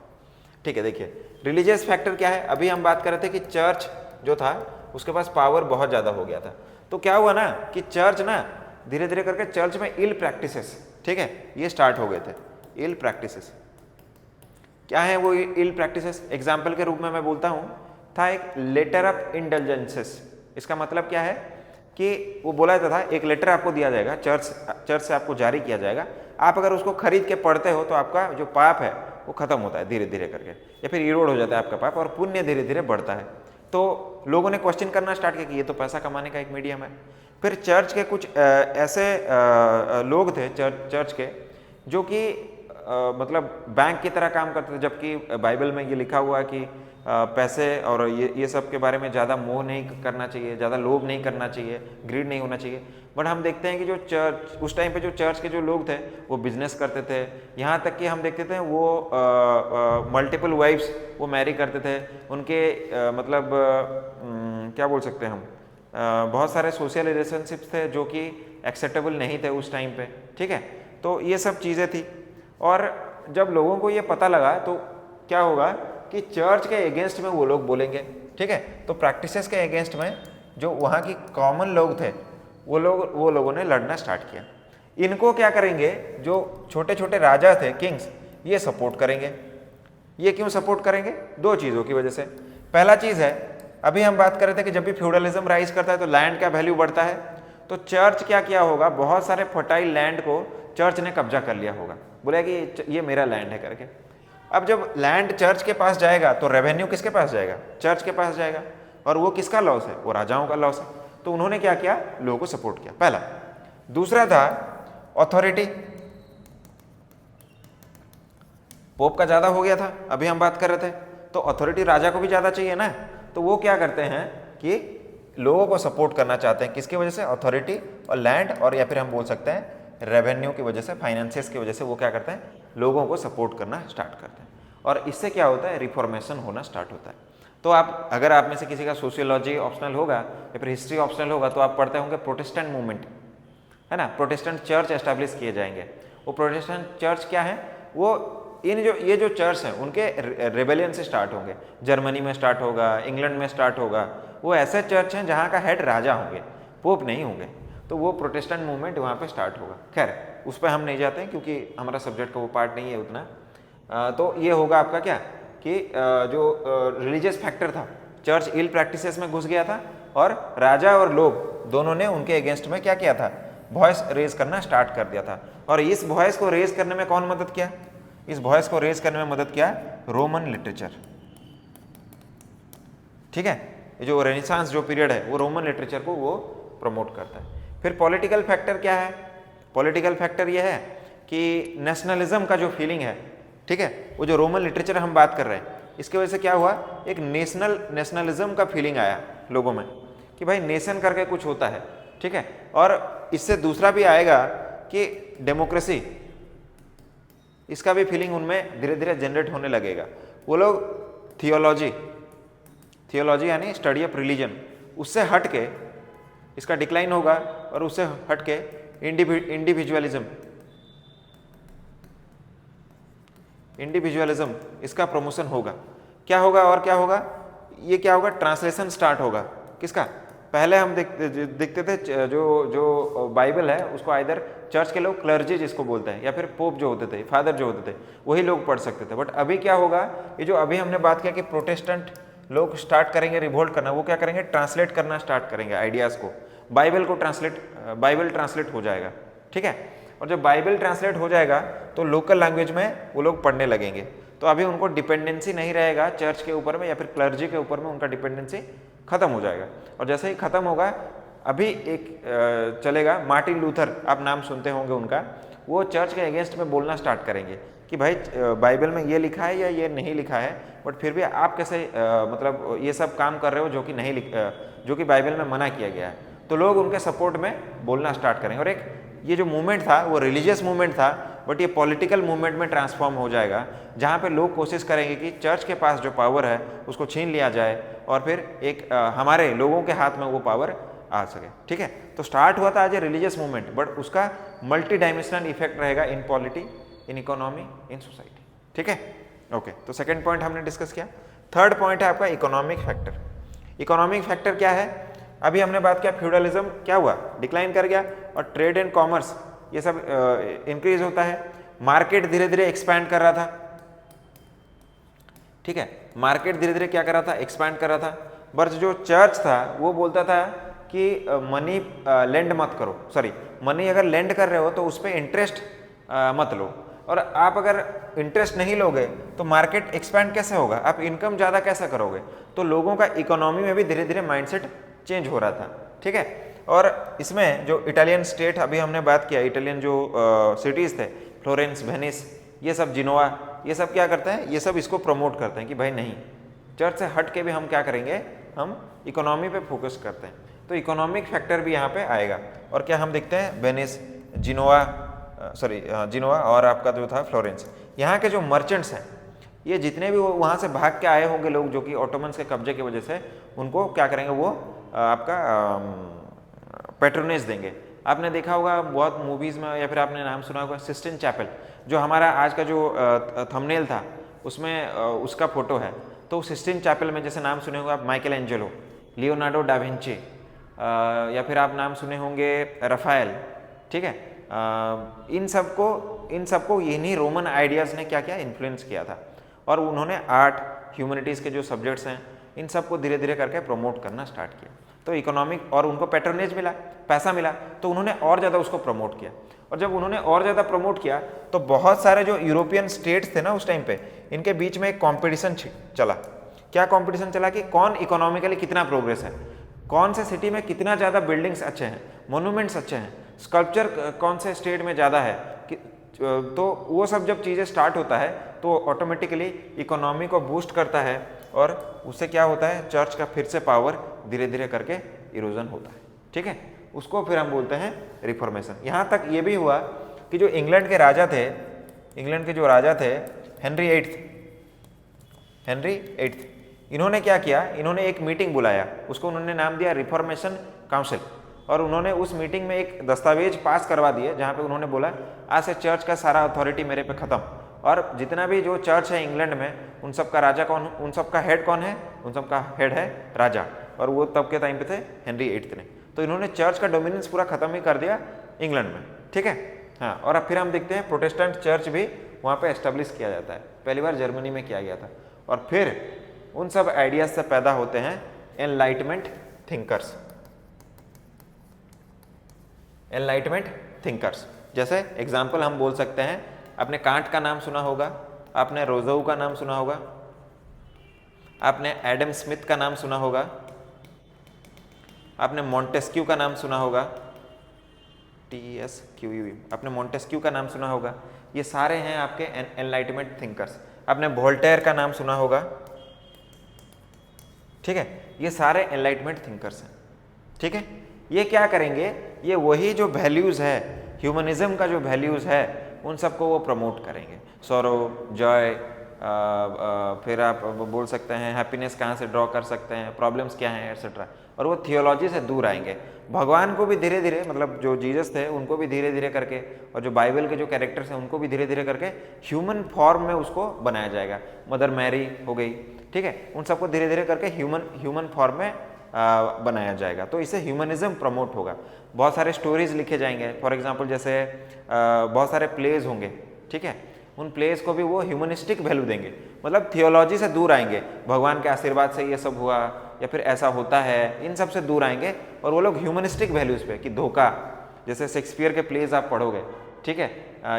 ठीक है, देखिए रिलीजियस फैक्टर क्या है। अभी हम बात कर रहे थे कि चर्च जो था उसके पास पावर बहुत ज़्यादा हो गया था, तो क्या हुआ ना कि चर्च ना धीरे धीरे करके चर्च में इल प्रैक्टिसेस, ठीक है, ये स्टार्ट हो गए थे। इल प्रैक्टिसेस क्या है वो इल प्रैक्टिसेस? एग्जाम्पल के रूप में मैं बोलता हूँ, था एक लेटर ऑफ इंडल्जेंसेस। इसका मतलब क्या है कि वो बोला जाता था एक लेटर आपको दिया जाएगा, चर्च से आपको जारी किया जाएगा, आप अगर उसको खरीद के पढ़ते हो तो आपका जो पाप है वो खत्म होता है धीरे धीरे करके, या फिर इरोड हो जाता है आपका पाप और पुण्य धीरे धीरे बढ़ता है। तो लोगों ने क्वेश्चन करना स्टार्ट किया कि ये तो पैसा कमाने का एक मीडियम है। फिर चर्च के कुछ ऐसे लोग थे चर्च के जो कि मतलब बैंक की तरह काम करते थे, जबकि बाइबल में ये लिखा हुआ है कि पैसे और ये सब के बारे में ज़्यादा मोह नहीं करना चाहिए, ज़्यादा लोभ नहीं करना चाहिए, ग्रीड नहीं होना चाहिए। बट हम देखते हैं कि जो चर्च उस टाइम पे जो चर्च के जो लोग थे वो बिजनेस करते थे, यहाँ तक कि हम देखते थे वो मल्टीपल वाइफ्स वो मैरी करते थे। उनके मतलब क्या बोल सकते हैं हम, बहुत सारे सोशल रिलेशनशिप्स थे जो कि एक्सेप्टेबल नहीं थे उस टाइम पे। ठीक है, तो ये सब चीज़ें थी। और जब लोगों को ये पता लगा तो क्या होगा कि चर्च के अगेंस्ट में वो लोग बोलेंगे। ठीक है, तो प्रैक्टिसेस के अगेंस्ट में जो वहाँ की कॉमन लोग थे वो लोगों ने लड़ना स्टार्ट किया। इनको क्या करेंगे, जो छोटे छोटे राजा थे, किंग्स, ये सपोर्ट करेंगे। ये क्यों सपोर्ट करेंगे? दो चीज़ों की वजह से। पहला चीज़ है, अभी हम बात कर रहे थे कि जब भी फ्यूडलिज्म राइज करता है तो लैंड का वैल्यू बढ़ता है। तो चर्च क्या किया होगा, बहुत सारे फर्टाइल लैंड को चर्च ने कब्जा कर लिया होगा, बोला कि ये मेरा लैंड है करके। अब जब लैंड चर्च के पास जाएगा तो रेवेन्यू किसके पास जाएगा? चर्च के पास जाएगा। और वो किसका लॉस है? वो राजाओं का लॉस है। तो उन्होंने क्या किया, लोगों को सपोर्ट किया, पहला। दूसरा था अथॉरिटी। पोप का ज्यादा हो गया था, अभी हम बात कर रहे थे, तो अथॉरिटी राजा को भी ज्यादा चाहिए ना। तो वो क्या करते हैं कि लोगों को सपोर्ट करना चाहते हैं, किसकी वजह से? अथॉरिटी और लैंड, और या फिर हम बोल सकते हैं रेवेन्यू की वजह से, फाइनेंसेस की वजह से वो क्या करते हैं, लोगों को सपोर्ट करना स्टार्ट करते हैं। और इससे क्या होता है, रिफॉर्मेशन होना स्टार्ट होता है। तो आप अगर आप में से किसी का सोशियोलॉजी ऑप्शनल होगा या फिर हिस्ट्री ऑप्शनल होगा तो आप पढ़ते होंगे प्रोटेस्टेंट मूवमेंट, है ना। प्रोटेस्टेंट चर्च एस्टैब्लिश किए जाएंगे। वो प्रोटेस्टेंट चर्च क्या है, वो ये जो चर्च हैं उनके रेबेलियन से स्टार्ट होंगे। जर्मनी में स्टार्ट होगा, इंग्लैंड में स्टार्ट होगा। वो ऐसे चर्च हैं जहाँ का हेड राजा होंगे, पोप नहीं होंगे। तो वो प्रोटेस्टेंट मूवमेंट वहाँ पे स्टार्ट होगा। खैर उस पर हम नहीं जाते हैं क्योंकि हमारा सब्जेक्ट का वो पार्ट नहीं है उतना। तो ये होगा आपका क्या कि जो रिलीजियस फैक्टर था, चर्च इल प्रैक्टिसेस में घुस गया था और राजा और लोग दोनों ने उनके अगेंस्ट में क्या किया था, वॉइस रेज करना स्टार्ट कर दिया था। और इस वॉइस को रेज करने में कौन मदद किया? इस वॉइस को रेज करने में मदद किया रोमन लिटरेचर। ठीक है, ये जो रेनेसांस जो पीरियड है वो रोमन लिटरेचर को वो प्रमोट करता है। फिर पॉलिटिकल फैक्टर क्या है? पॉलिटिकल फैक्टर ये है कि नेशनलिज्म का जो फीलिंग है, ठीक है, वो जो रोमन लिटरेचर हम बात कर रहे हैं, इसकी वजह से क्या हुआ, एक नेशनलिज्म का फीलिंग आया लोगों में कि भाई नेशन करके कुछ होता है। ठीक है, और इससे दूसरा भी आएगा कि डेमोक्रेसी, इसका भी फीलिंग उनमें धीरे धीरे जनरेट होने लगेगा। वो लोग थियोलॉजी यानी स्टडी ऑफ रिलीजन, उससे हट के इसका डिक्लाइन होगा और उससे हट के इंडिविजुअलिज्म इसका प्रमोशन होगा। क्या होगा और क्या होगा, ये क्या होगा, ट्रांसलेशन स्टार्ट होगा। किसका? पहले हम देखते थे जो बाइबल है उसको आइदर चर्च के लोग, क्लर्जी जिसको बोलते हैं, या फिर पोप जो होते थे, फादर जो होते थे, वही लोग पढ़ सकते थे। बट अभी क्या होगा, ये जो अभी हमने बात किया कि प्रोटेस्टेंट लोग स्टार्ट करेंगे रिवोल्ट करना, वो क्या करेंगे, ट्रांसलेट करना स्टार्ट करेंगे आइडियाज़ को। बाइबल ट्रांसलेट हो जाएगा। ठीक है, और जब बाइबल ट्रांसलेट हो जाएगा तो लोकल लैंग्वेज में वो लोग पढ़ने लगेंगे। तो अभी उनको डिपेंडेंसी नहीं रहेगा चर्च के ऊपर में या फिर क्लर्जी के ऊपर में, उनका डिपेंडेंसी खत्म हो जाएगा। और जैसे ही खत्म होगा, अभी एक चलेगा मार्टिन लूथर, आप नाम सुनते होंगे उनका, वो चर्च के अगेंस्ट में बोलना स्टार्ट करेंगे कि भाई बाइबल में ये लिखा है या ये नहीं लिखा है, बट फिर भी आप कैसे मतलब ये सब काम कर रहे हो जो कि नहीं जो कि बाइबल में मना किया गया है। तो लोग उनके सपोर्ट में बोलना स्टार्ट करेंगे। और एक ये जो मूवमेंट था वो रिलीजियस मूवमेंट था, बट ये पॉलिटिकल मूवमेंट में ट्रांसफॉर्म हो जाएगा, जहाँ पे लोग कोशिश करेंगे कि चर्च के पास जो पावर है उसको छीन लिया जाए और फिर एक हमारे लोगों के हाथ में वो पावर आ सके। ठीक है, तो स्टार्ट हुआ था as a religious movement, but उसका मल्टी डायमेंशनल इफेक्ट रहेगा in polity, in economy, in society. ठीक है, ओके। तो सेकंड पॉइंट हमने डिस्कस किया। थर्ड पॉइंट है आपका इकोनॉमिक फैक्टर। इकोनॉमिक फैक्टर क्या है? अभी हमने बात किया फ्यूडलिज्म क्या हुआ, डिक्लाइन कर गया, और ट्रेड एंड कॉमर्स ये सब इंक्रीज होता है। मार्केट धीरे धीरे एक्सपैंड कर रहा था। ठीक है, मार्केट धीरे धीरे क्या कर रहा था, एक्सपैंड कर रहा था। बट जो चर्च था वो बोलता था कि मनी लेंड मत करो, सॉरी मनी अगर लेंड कर रहे हो तो उस पर इंटरेस्ट मत लो, और आप अगर इंटरेस्ट नहीं लोगे तो मार्केट एक्सपैंड कैसे होगा, आप इनकम ज़्यादा कैसे करोगे। तो लोगों का इकोनॉमी में भी धीरे धीरे माइंडसेट चेंज हो रहा था। ठीक है, और इसमें जो इटालियन स्टेट अभी हमने बात किया, इटालियन जो सिटीज़ थे, फ्लोरेंस, वेनिस, ये सब, जिनोवा, ये सब क्या करते हैं, ये सब इसको प्रमोट करते हैं कि भाई नहीं, चर्च से हट के भी हम क्या करेंगे, हम इकोनॉमी पे फोकस करते हैं। तो इकोनॉमिक फैक्टर भी यहाँ पे आएगा। और क्या हम देखते हैं, वेनिस, जिनोवा, जिनोवा और आपका जो था फ्लोरेंस, यहाँ के जो मर्चेंट्स हैं, ये जितने भी वहाँ से भाग के आए होंगे लोग जो कि ऑटोमन्स के कब्जे की वजह से, उनको क्या करेंगे, वो आपका पेट्रोनेज देंगे। आपने देखा होगा बहुत मूवीज़ में, या फिर आपने नाम सुना होगा सिस्टीन चैपल, जो हमारा आज का जो थंबनेल था उसमें उसका फोटो है। तो सिस्टीन चैपल में जैसे नाम सुने होंगे आप, Michael Angelo, Leonardo da Vinci, या फिर आप नाम सुने होंगे रफाएल। ठीक है, इन सबको इन्हीं रोमन आइडियाज़ ने क्या किया, इन्फ्लुएंस किया था, और उन्होंने आर्ट, ह्यूमैनिटीज़ के जो सब्जेक्ट्स हैं, इन सबको धीरे धीरे करके प्रमोट करना स्टार्ट किया। तो इकोनॉमिक, और उनको पैट्रोनेज मिला, पैसा मिला, तो उन्होंने और ज़्यादा उसको प्रमोट किया। और जब उन्होंने और ज़्यादा प्रमोट किया तो बहुत सारे जो यूरोपियन स्टेट्स थे ना उस टाइम पे, इनके बीच में एक कॉम्पिटिशन चला। क्या कॉम्पिटिशन चला कि कौन इकोनॉमिकली कितना प्रोग्रेस है, कौन से सिटी में कितना ज़्यादा बिल्डिंग्स अच्छे हैं, मोनूमेंट्स अच्छे हैं, स्कल्पचर कौन से स्टेट में ज़्यादा है तो वो सब जब चीज़ें स्टार्ट होता है तो ऑटोमेटिकली इकोनॉमी को बूस्ट करता है, और उससे क्या होता है, चर्च का फिर से पावर धीरे धीरे करके इरोजन होता है। ठीक है, उसको फिर हम बोलते हैं रिफॉर्मेशन। यहाँ तक ये भी हुआ कि जो इंग्लैंड के राजा थे, इंग्लैंड के जो राजा थे हेनरी एट्थ, इन्होंने क्या किया, इन्होंने एक मीटिंग बुलाया, उसको उन्होंने नाम दिया रिफॉर्मेशन काउंसिल, और उन्होंने उस मीटिंग में एक दस्तावेज पास करवा दिए जहाँ पे उन्होंने बोला आज से चर्च का सारा अथॉरिटी मेरे पे ख़त्म, और जितना भी जो चर्च है इंग्लैंड में उन सब का राजा कौन, उन सब का हेड कौन है, उन सब का हेड है राजा, और वो तब के टाइम पे थे हेनरी एट्थ ने। तो इन्होंने चर्च का डोमिनेंस पूरा खत्म ही कर दिया इंग्लैंड में। ठीक है, हाँ, और अब फिर हम देखते हैं प्रोटेस्टेंट चर्च भी वहाँ पे एस्टेब्लिश किया जाता है, पहली बार जर्मनी में किया गया था। और फिर उन सब आइडियाज से पैदा होते हैं एनलाइटमेंट थिंकर्स। एनलाइटमेंट थिंकर्स जैसे एग्जाम्पल हम बोल सकते हैं, आपने कांट का नाम सुना होगा, आपने रोजऊ का नाम सुना होगा, आपने एडम स्मिथ का नाम सुना होगा, आपने मॉन्टेस्क्यू का नाम सुना होगा, TESQUE, आपने मॉन्टेस्क्यू का नाम सुना होगा। ये सारे हैं आपके एनलाइटमेंट थिंकर्स। आपने वोल्टेयर का नाम सुना होगा। ठीक है, ये सारे एनलाइटमेंट थिंकर्स हैं। ठीक है, ये क्या करेंगे, ये वही जो वैल्यूज़ है, ह्यूमनिज्म का जो वैल्यूज़ है, उन सबको वो प्रमोट करेंगे। सॉरो, जॉय, फिर आप बोल सकते हैं हैप्पीनेस कहाँ से ड्रॉ कर सकते हैं, प्रॉब्लम्स क्या हैं, एटसेट्रा। और वो थियोलॉजी से दूर आएंगे। भगवान को भी धीरे धीरे, मतलब जो जीसस थे उनको भी धीरे धीरे करके, और जो बाइबल के जो कैरेक्टर्स हैं उनको भी धीरे धीरे करके ह्यूमन फॉर्म में उसको बनाया जाएगा। मदर मैरी हो गई, ठीक है, उन सबको धीरे धीरे करके ह्यूमन फॉर्म में बनाया जाएगा। तो इससे ह्यूमनिज्म प्रमोट होगा। बहुत सारे स्टोरीज लिखे जाएंगे, फॉर एग्जांपल जैसे बहुत सारे प्लेज होंगे। ठीक है, उन प्लेस को भी वो ह्यूमनिस्टिक वैल्यू देंगे, मतलब थियोलॉजी से दूर आएंगे, भगवान के आशीर्वाद से ये सब हुआ या फिर ऐसा होता है, इन सब से दूर आएंगे, और वो लोग ह्यूमनिस्टिक वैल्यूज़ पे कि धोखा, जैसे शेक्सपियर के प्लेज आप पढ़ोगे ठीक है,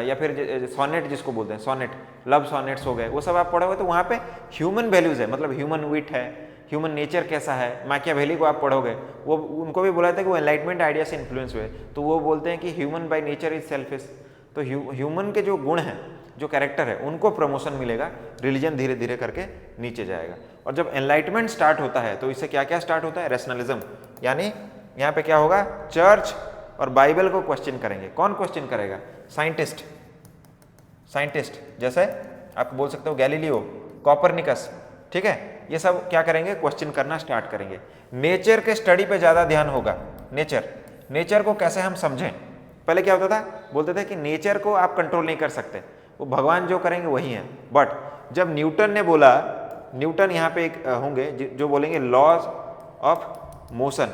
या फिर सोनेट जिसको बोलते हैं, सोनेट, लव सोनेट्स हो गए, वो सब आप पढ़े हुए, तो वहाँ पे ह्यूमन वैल्यूज है, मतलब ह्यूमन विट है, ह्यूमन नेचर कैसा है। मैकियावेली को आप पढ़ोगे, वो उनको भी बोला था कि वो एनलाइटमेंट आइडिया से इन्फ्लुएंस हुए, तो वो बोलते हैं कि human by nature is selfish. तो ह्यूमन के जो गुण हैं, जो कैरेक्टर है, उनको प्रमोशन मिलेगा, रिलीजन धीरे धीरे करके नीचे जाएगा। और जब एनलाइटमेंट स्टार्ट होता है तो इससे क्या क्या स्टार्ट होता है, रेशनलिज्म, यानी यहाँ पे क्या होगा, चर्च और बाइबल को क्वेश्चन करेंगे। कौन क्वेश्चन करेगा, साइंटिस्ट, साइंटिस्ट जैसे आप बोल सकते हो गैलीलियो, कॉपरनिकस, ठीक है, ये सब क्या करेंगे, क्वेश्चन करना स्टार्ट करेंगे। नेचर के स्टडी पे ज़्यादा ध्यान होगा, नेचर, नेचर को कैसे हम समझें। पहले क्या होता था, बोलते थे कि नेचर को आप कंट्रोल नहीं कर सकते, वो भगवान जो करेंगे वही है। बट जब न्यूटन ने बोला, न्यूटन यहाँ पे एक होंगे जो बोलेंगे लॉज ऑफ मोशन,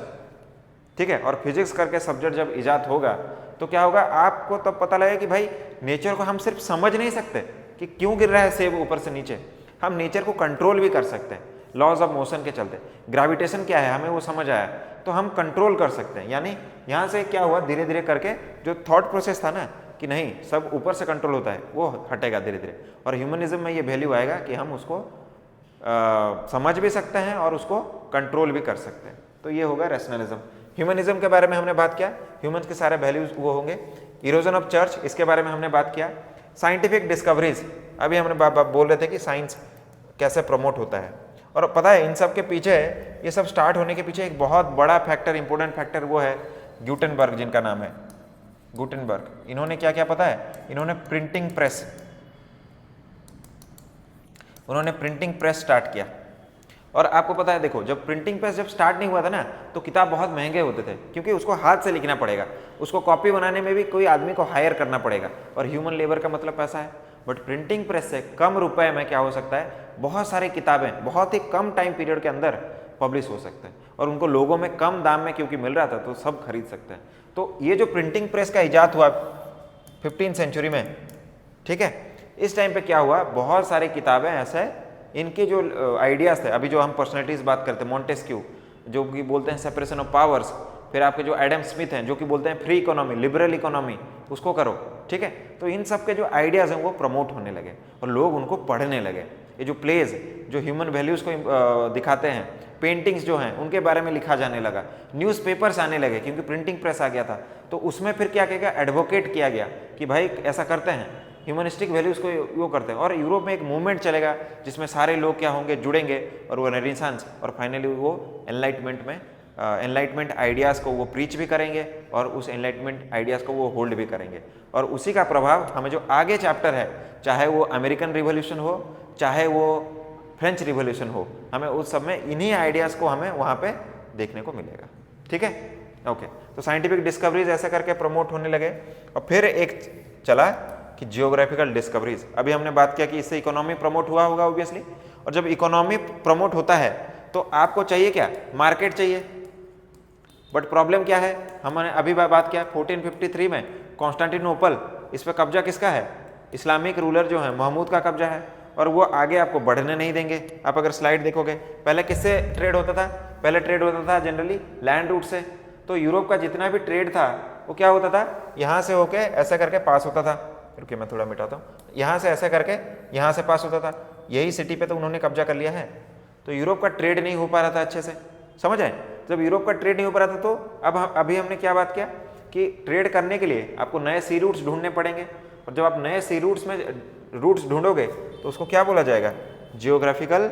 ठीक है, और फिजिक्स करके सब्जेक्ट जब इजाद होगा तो क्या होगा, आपको तब पता लगेगा कि भाई नेचर को हम सिर्फ समझ नहीं सकते कि क्यों गिर रहा है सेब ऊपर से नीचे, हम नेचर को कंट्रोल भी कर सकते हैं लॉज ऑफ मोशन के चलते। ग्रेविटेशन क्या है हमें वो समझ आया, तो हम कंट्रोल कर सकते हैं। यानी यहाँ से क्या हुआ, धीरे धीरे करके जो थॉट प्रोसेस था ना कि नहीं सब ऊपर से कंट्रोल होता है, वो हटेगा धीरे धीरे, और ह्यूमनिज्म में ये वैल्यू आएगा कि हम उसको समझ भी सकते हैं और उसको कंट्रोल भी कर सकते हैं। तो ये होगा रैशनलिज्म। ह्यूमनिज्म के बारे में हमने बात किया, ह्यूमन्स के सारे वैल्यूज वो होंगे। इरोजन ऑफ चर्च, इसके बारे में हमने बात किया। साइंटिफिक डिस्कवरीज, अभी हमने बोल रहे थे कि साइंस कैसे प्रमोट होता है, और पता है इन सब के पीछे, ये सब स्टार्ट होने के पीछे एक बहुत बड़ा फैक्टर, इंपॉर्टेंट फैक्टर वो है गुटेनबर्ग, जिनका नाम है गुटेनबर्ग। इन्होंने क्या क्या पता है, इन्होंने प्रिंटिंग प्रेस, उन्होंने प्रिंटिंग प्रेस स्टार्ट किया। और आपको पता है देखो, जब प्रिंटिंग प्रेस जब स्टार्ट नहीं हुआ था ना, तो किताब बहुत महंगे होते थे, क्योंकि उसको हाथ से लिखना पड़ेगा, उसको कॉपी बनाने में भी कोई आदमी को हायर करना पड़ेगा, और ह्यूमन लेबर का मतलब पैसा है। बट प्रिंटिंग प्रेस से कम रुपए में क्या हो सकता है, बहुत सारी किताबें बहुत ही कम टाइम पीरियड के अंदर पब्लिश हो सकते हैं, और उनको लोगों में कम दाम में क्योंकि मिल रहा था तो सब खरीद सकते हैं। तो ये जो प्रिंटिंग प्रेस का इजाद हुआ 15वीं सेंचुरी में, ठीक है, इस टाइम पे क्या हुआ, बहुत सारी किताबें ऐसे, इनके जो आइडियाज़ थे, अभी जो हम पर्सनैलिटीज़ बात करते हैं, मॉन्टेस्क्यू जो कि बोलते हैं सेपरेशन ऑफ पावर्स, फिर आपके जो एडम स्मिथ हैं जो कि बोलते हैं फ्री इकोनॉमी, लिबरल इकोनॉमी, उसको करो, ठीक है। तो इन सब के जो आइडियाज़ हैं वो प्रमोट होने लगे और लोग उनको पढ़ने लगे। ये जो प्लेज जो ह्यूमन वैल्यूज़ को दिखाते हैं, पेंटिंग्स जो हैं उनके बारे में लिखा जाने लगा, न्यूज़पेपर्स आने लगे क्योंकि प्रिंटिंग प्रेस आ गया था। तो उसमें फिर क्या किया गया, एडवोकेट किया गया कि भाई ऐसा करते हैं, ह्यूमनिस्टिक वैल्यूज़ को वो करते हैं। और यूरोप में एक मूवमेंट चलेगा जिसमें सारे लोग क्या होंगे, जुड़ेंगे, और वो रेनेसांस, और फाइनली वो एनलाइटमेंट में एनलाइटमेंट आइडियाज़ को वो प्रीच भी करेंगे और उस एनलाइटमेंट आइडियाज़ को वो होल्ड भी करेंगे। और उसी का प्रभाव हमें जो आगे चैप्टर है, चाहे वो अमेरिकन रिवॉल्यूशन हो, चाहे वो फ्रेंच रिवॉल्यूशन हो, हमें उस सब में इन्हीं आइडियाज़ को हमें वहाँ पे देखने को मिलेगा, ठीक है। ओके, तो साइंटिफिक डिस्कवरीज ऐसा करके प्रमोट होने लगे। और फिर एक चला कि जियोग्राफिकल डिस्कवरीज, अभी हमने बात किया कि इससे इकोनॉमी प्रमोट हुआ होगा ऑब्वियसली। और जब इकोनॉमी प्रमोट होता है तो आपको चाहिए क्या, मार्केट चाहिए। बट प्रॉब्लम क्या है, हमने अभी बात किया 1453 में कॉन्स्टेंटिनोपल, इस पर कब्जा किसका है, इस्लामिक रूलर जो है महमूद का कब्जा है, और वो आगे आपको बढ़ने नहीं देंगे। आप अगर स्लाइड देखोगे, पहले किससे ट्रेड होता था, पहले ट्रेड होता था जनरली लैंड रूट से। तो यूरोप का जितना भी ट्रेड था वो क्या होता था, यहाँ से होके ऐसे करके पास होता था, रुकिए मैं थोड़ा मिटाता हूँ, यहाँ से ऐसे करके यहाँ से पास होता था। यही सिटी पे तो उन्होंने कब्जा कर लिया है। तो यूरोप का ट्रेड नहीं हो पा रहा था अच्छे से, समझ आए। जब यूरोप का ट्रेड नहीं हो पा रहा था तो अब अभी हमने क्या बात किया कि ट्रेड करने के लिए आपको नए सी रूट्स ढूंढने पड़ेंगे, और जब आप नए सी रूट्स में रूट्स ढूंढोगे तो उसको क्या बोला जाएगा, जियोग्राफिकल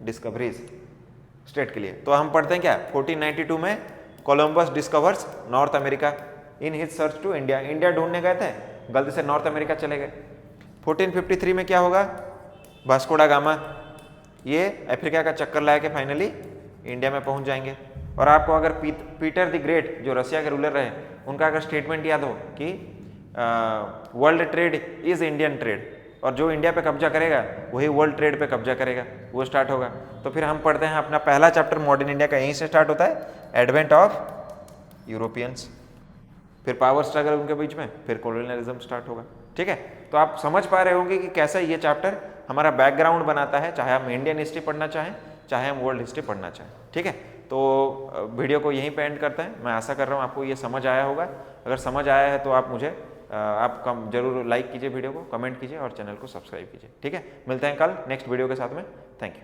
डिस्कवरीज स्टेट के लिए। तो हम पढ़ते हैं क्या, 1492 में Columbus discovers North America in his search to India. India ढूंढने गए थे, गलती से नॉर्थ अमेरिका चले गए। 1453 में क्या होगा, वास्को डा गामा, ये अफ्रीका का चक्कर लगा के फाइनली इंडिया में पहुंच जाएंगे। और आपको अगर पीटर द ग्रेट जो रसिया के रूलर रहे, उनका अगर स्टेटमेंट याद हो कि world trade is Indian trade, और जो इंडिया पे कब्जा करेगा वही वर्ल्ड ट्रेड पे कब्जा करेगा, वो स्टार्ट होगा। तो फिर हम पढ़ते हैं अपना पहला चैप्टर मॉडर्न इंडिया का, यहीं से स्टार्ट होता है, एडवेंट ऑफ यूरोपियंस, फिर पावर स्ट्रगल उनके बीच में, फिर कॉलोनियलिज्म स्टार्ट होगा, ठीक है। तो आप समझ पा रहे होंगे कि कैसे ये चैप्टर हमारा बैकग्राउंड बनाता है, चाहे हम इंडियन हिस्ट्री पढ़ना चाहें, चाहे हम वर्ल्ड हिस्ट्री पढ़ना चाहें, ठीक है। तो वीडियो को यहीं पे एंड करते हैं। मैं आशा कर रहा हूँ आपको ये समझ आया होगा। अगर समझ आया है तो आप मुझे आप कम जरूर लाइक कीजिए वीडियो को, कमेंट कीजिए और चैनल को सब्सक्राइब कीजिए। ठीक है, मिलते हैं कल नेक्स्ट वीडियो के साथ में। Thank you.